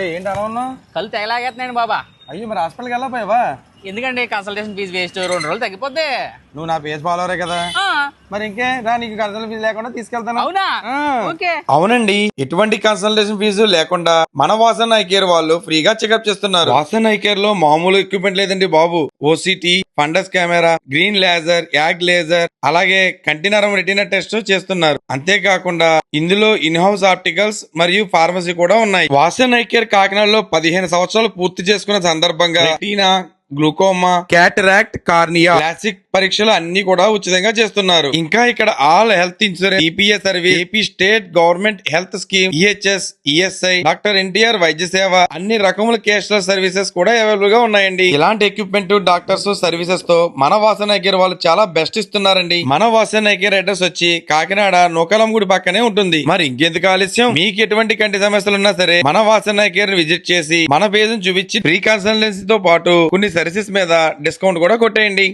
ఏంటి అలా ఉన్నావు? కళ్ళు తెగలాగేస్తున్నాయండి బాబా. అయ్యో మరి హాస్పిటల్కి వెళ్ళకపోయావా? ఎందుకండి కన్సల్టేషన్ ఫీజు వేస్ట్, 2 రోజులు తగ్గిపోద్ది. నువ్వు నా పేజ్ ఫాలోవరే కదా, మరి ఇంకే రా, నీకు కన్సల్టేషన్ ఫీజు లేకుండా తీసుకెళ్తాను. అవునా? ఓకే. అవునండి, ఎటువంటి కన్సల్టేషన్ ఫీజు లేకుండా మన వాసన్ ఐ కేర్ వాళ్ళు ఫ్రీగా చెకప్ చేస్తున్నారు. వాసన్ ఐ కేర్ లో మామూలు ఎక్విప్మెంట్ లేదండి బాబు. OCT, fundus camera, green laser, YAG laser, అలాగే కంటినరం రెటినా టెస్ట్ చేస్తున్నారు. అంతేకాకుండా ఇందులో ఇన్ హౌస్ ఆప్టికల్స్ మరియు ఫార్మసీ కూడా ఉన్నాయి. వాసన్ ఐ కేర్ కాకినాడలో 15 సంవత్సరాలు పూర్తి చేసుకున్న సందర్భంగా retina, glaucoma, cataract, cornea, classic పరీక్షలు అన్ని కూడా ఉచితంగా చేస్తున్నారు. ఇంకా ఇక్కడ all health insurance, EPS service, AP state government health scheme, EHS, ESI, doctor NTR వైద్య సేవ, అన్ని రకముల క్యాష్లెస్ సర్వీసెస్ కూడా అవైలబుల్ గా ఉన్నాయండి. ఇలాంటి ఎక్విప్మెంట్, డాక్టర్స్, సర్వీసెస్ తో మన వాసన్ ఐ కేర్ వాళ్ళు చాలా బెస్ట్ ఇస్తున్నారండి. మన వాసన్ ఐ కేర్ అడ్రస్ వచ్చి కాకినాడ నూకాలం గుడి పక్కనే ఉంటుంది. మరి ఇంకెందుకు ఆలస్యం? మీకు ఎటువంటి కంటి సమస్యలు ఉన్నా సరే మన వాసన్ ఐ కేర్ విజిట్ చేసి మన పేజ్ చూపించి ఫ్రీ కన్సల్టెన్సీ తో పాటు కొన్ని సర్వీసెస్ మీద డిస్కౌంట్ కూడా కొట్టేయండి.